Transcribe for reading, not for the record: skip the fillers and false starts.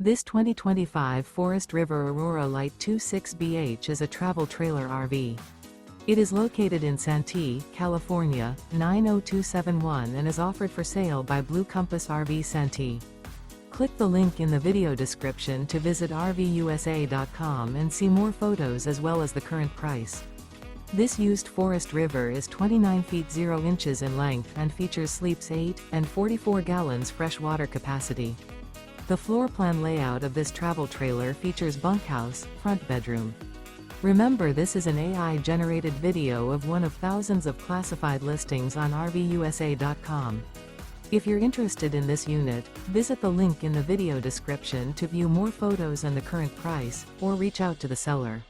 This 2025 Forest River Aurora Light 26BH is a travel trailer RV. It is located in Santee, California, 90271 and is offered for sale by Blue Compass RV Santee. Click the link in the video description to visit RVUSA.com and see more photos as well as the current price. This used Forest River is 29 feet 0 inches in length and features sleeps 8 and 44 gallons fresh water capacity. The floor plan layout of this travel trailer features bunkhouse, front bedroom. Remember, this is an AI-generated video of one of thousands of classified listings on RVUSA.com. If you're interested in this unit, visit the link in the video description to view more photos and the current price, or reach out to the seller.